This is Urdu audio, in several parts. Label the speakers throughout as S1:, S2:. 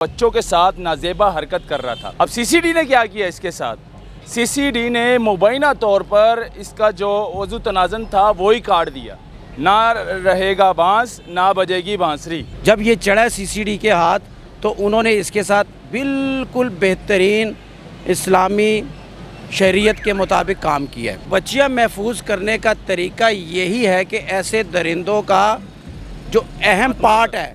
S1: بچوں کے ساتھ نازیبا حرکت کر رہا تھا۔ اب سی سی ڈی نے کیا کیا اس کے ساتھ؟ سی سی ڈی نے مبینہ طور پر اس کا جو وضو تنازن تھا وہی کاٹ دیا۔ نہ رہے گا بانس نہ بجے گی بانسری۔
S2: جب یہ چڑھا سی سی ڈی کے ہاتھ تو انہوں نے اس کے ساتھ بالکل بہترین اسلامی شریعت کے مطابق کام کیا ہے۔ بچیاں محفوظ کرنے کا طریقہ یہی ہے کہ ایسے درندوں کا جو اہم پارٹ ہے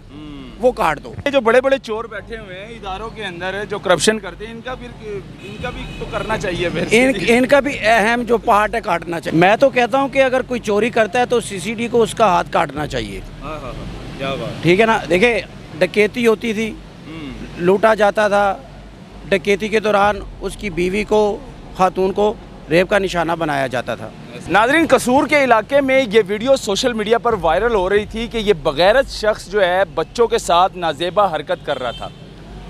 S2: وہ کاٹ دو۔
S1: جو بڑے بڑے چور بیٹھے ہوئے ہیں اداروں کے اندر جو کرپشن کرتے ہیں ان کا بھی تو کرنا چاہیے
S2: ان کا بھی اہم جو پارٹ ہے کاٹنا چاہیے۔ میں تو کہتا ہوں کہ اگر کوئی چوری کرتا ہے تو سی سی ڈی کو اس کا ہاتھ کاٹنا چاہیے۔ ٹھیک ہے نا؟ دیکھیں ڈکیتی ہوتی تھی، لوٹا جاتا تھا، ڈکیتی کے دوران اس کی بیوی کو، خاتون کو ریپ کا نشانہ بنایا جاتا تھا۔
S1: ناظرین، قصور کے علاقے میں یہ ویڈیو سوشل میڈیا پر وائرل ہو رہی تھی کہ یہ بغیرت شخص جو ہے بچوں کے ساتھ نازیبا حرکت کر رہا تھا،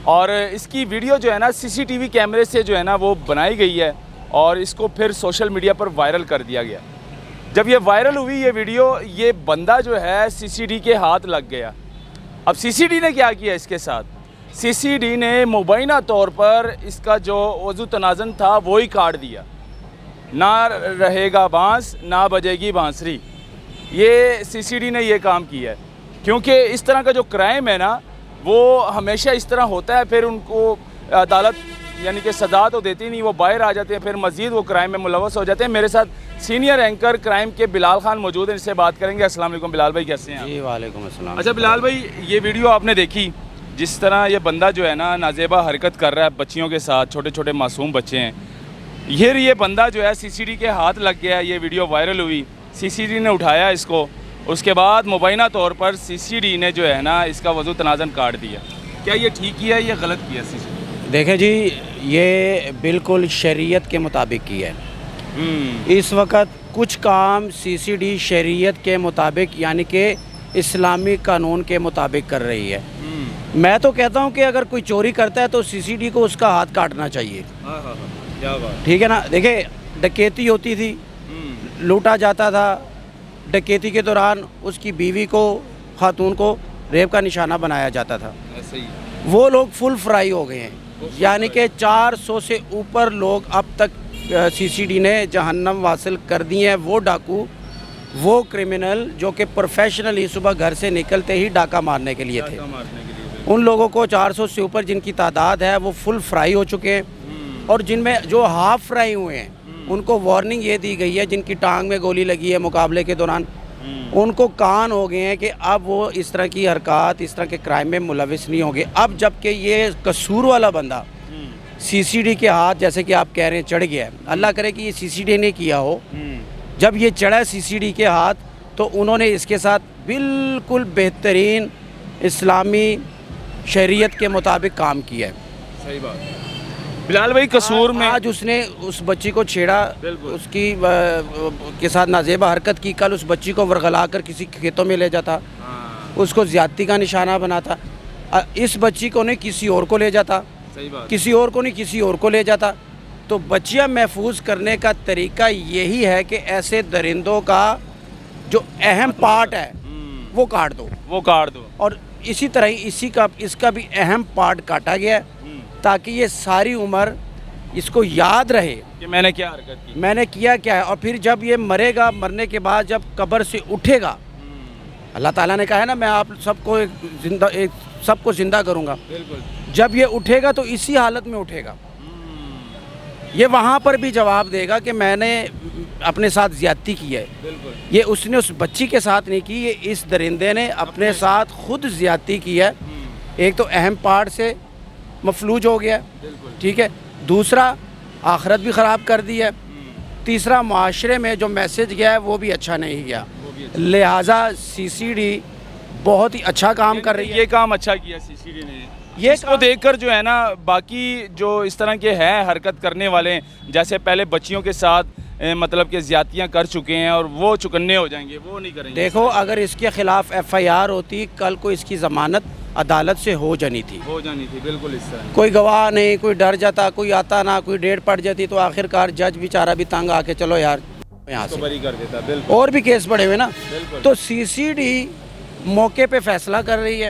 S1: اور اس کی ویڈیو جو ہے نا سی سی ٹی وی کیمرے سے جو ہے نا وہ بنائی گئی ہے اور اس کو پھر سوشل میڈیا پر وائرل کر دیا گیا۔ جب یہ وائرل ہوئی یہ ویڈیو، یہ بندہ جو ہے سی سی ڈی کے ہاتھ لگ گیا۔ اب سی سی ڈی نے کیا کیا اس کے ساتھ؟ سی سی ڈی نے مبینہ طور پر اس کا جو وضو تنازن تھا وہی کاٹ دیا۔ نہ رہے گا بانس نہ بجے گی بانسری۔ یہ سی سی ڈی نے یہ کام کیا ہے، کیونکہ اس طرح کا جو کرائم ہے نا وہ ہمیشہ اس طرح ہوتا ہے، پھر ان کو عدالت یعنی کہ سزا تو دیتی نہیں، وہ باہر آ جاتے ہیں، پھر مزید وہ کرائم میں ملوث ہو جاتے ہیں۔ میرے ساتھ سینئر اینکر کرائم کے بلال خان موجود ہیں، ان سے بات کریں گے۔ السلام علیکم بلال بھائی، کیسے ہیں آپ؟
S2: جی وعلیکم السلام۔
S1: اچھا بلال بھائی، یہ ویڈیو آپ نے دیکھی جس طرح یہ بندہ جو ہے نا نازیبا حرکت کر رہا ہے بچیوں کے ساتھ، چھوٹے چھوٹے معصوم بچے ہیں، یہ بندہ جو ہے سی سی ڈی کے ہاتھ لگ گیا، یہ ویڈیو وائرل ہوئی، سی سی ڈی نے اٹھایا اس کو، اس کے بعد مبینہ طور پر سی سی ڈی نے جو ہے نا اس کا وضو تنازن کاٹ دیا۔ کیا یہ ٹھیک کیا یا غلط کیا سی سی ڈی؟
S2: دیکھیں جی، یہ بالکل شریعت کے مطابق کیا ہے۔ اس وقت کچھ کام سی سی ڈی شریعت کے مطابق یعنی کہ اسلامی قانون کے مطابق کر رہی ہے۔ میں تو کہتا ہوں کہ اگر کوئی چوری کرتا ہے تو سی سی ڈی کو اس کا ہاتھ کاٹنا چاہیے۔ ٹھیک ہے نا؟ دیکھیں ڈکیتی ہوتی تھی، لوٹا جاتا تھا، ڈکیتی کے دوران اس کی بیوی کو، خاتون کو ریپ کا نشانہ بنایا جاتا تھا۔ وہ لوگ فل فرائی ہو گئے ہیں، یعنی کہ 400 سے اوپر لوگ اب تک سی سی ڈی نے جہنم واصل کر دی ہیں۔ وہ ڈاکو، وہ کرمنل جو کہ پروفیشنلی صبح گھر سے نکلتے ہی ڈاکہ مارنے کے لیے تھے، ان لوگوں کو 400 سے اوپر جن کی تعداد ہے وہ فل فرائی ہو چکے ہیں، اور جن میں جو ہاف فرائی ہوئے ہیں ان کو وارننگ یہ دی گئی ہے، جن کی ٹانگ میں گولی لگی ہے مقابلے کے دوران، ان کو کان ہو گئے ہیں کہ اب وہ اس طرح کی حرکات، اس طرح کے کرائم میں ملوث نہیں ہوں گے۔ اب جب کہ یہ قصور والا بندہ سی سی ڈی کے ہاتھ جیسے کہ آپ کہہ رہے ہیں چڑھ گیا ہے، اللہ کرے کہ یہ سی سی ڈی نے کیا ہو، جب یہ چڑھا سی سی ڈی کے ہاتھ تو انہوں نے اس کے ساتھ بالکل بہترین اسلامی شریعت کے مطابق کام کیا ہے۔
S1: صحیح بات۔ بلال بھائی، قصور میں
S2: آج اس نے اس بچی کو چھیڑا، اس کی کے ساتھ نازیبا حرکت کی، کل اس بچی کو ورغلا کر کسی کھیتوں میں لے جاتا، اس کو زیادتی کا نشانہ بناتا، اس بچی کو نہیں کسی اور کو لے جاتا، کسی اور کو نہیں کسی اور کو لے جاتا۔ تو بچیاں محفوظ کرنے کا طریقہ یہی ہے کہ ایسے درندوں کا جو اہم پارٹ ہے وہ کاٹ دو، اور اسی طرح اس کا بھی اہم پارٹ کاٹا گیا ہے تاکہ یہ ساری عمر اس کو یاد رہے
S1: کہ میں نے کیا حرکت کی،
S2: میں نے کیا کیا ہے۔ اور پھر جب یہ مرے گا، مرنے کے بعد جب قبر سے اٹھے گا، اللہ تعالیٰ نے کہا ہے نا میں آپ سب کو زندہ کروں گا، جب یہ اٹھے گا تو اسی حالت میں اٹھے گا۔ یہ وہاں پر بھی جواب دے گا کہ میں نے اپنے ساتھ زیادتی کی ہے۔ یہ اس نے اس بچی کے ساتھ نہیں کی، یہ اس درندے نے اپنے ساتھ خود زیادتی کی ہے۔ ایک تو اہم پارٹ سے مفلوج ہو گیا، ٹھیک ہے، دوسرا آخرت بھی خراب کر دی ہے، تیسرا معاشرے میں جو میسج گیا ہے وہ بھی اچھا نہیں گیا۔ لہٰذا سی سی ڈی بہت ہی اچھا کام کر رہی ہے۔
S1: یہ کام اچھا کیا سی سی ڈی نے، اس کو دیکھ کر جو ہے نا باقی جو اس طرح کے ہیں حرکت کرنے والے، جیسے پہلے بچیوں کے ساتھ مطلب کہ زیادتیاں کر چکے ہیں اور وہ چکنے ہو جائیں گے، وہ نہیں کریں گے۔
S2: دیکھو اگر اس کے خلاف ایف آئی آر ہوتی، کل کو اس کی ضمانت عدالت سے ہو جانی تھی،
S1: بالکل اس طرح
S2: کوئی گواہ نہیں، کوئی ڈر جاتا، کوئی آتا نہ، کوئی ڈیٹ پڑ جاتی، تو آخرکار جج بیچارہ بھی تنگ آ کے چلو یار یہاں سے
S1: بری کر دیتا۔ بالکل،
S2: اور بھی کیس بڑے ہوئے نا۔ تو سی سی ڈی موقع پہ فیصلہ کر رہی ہے،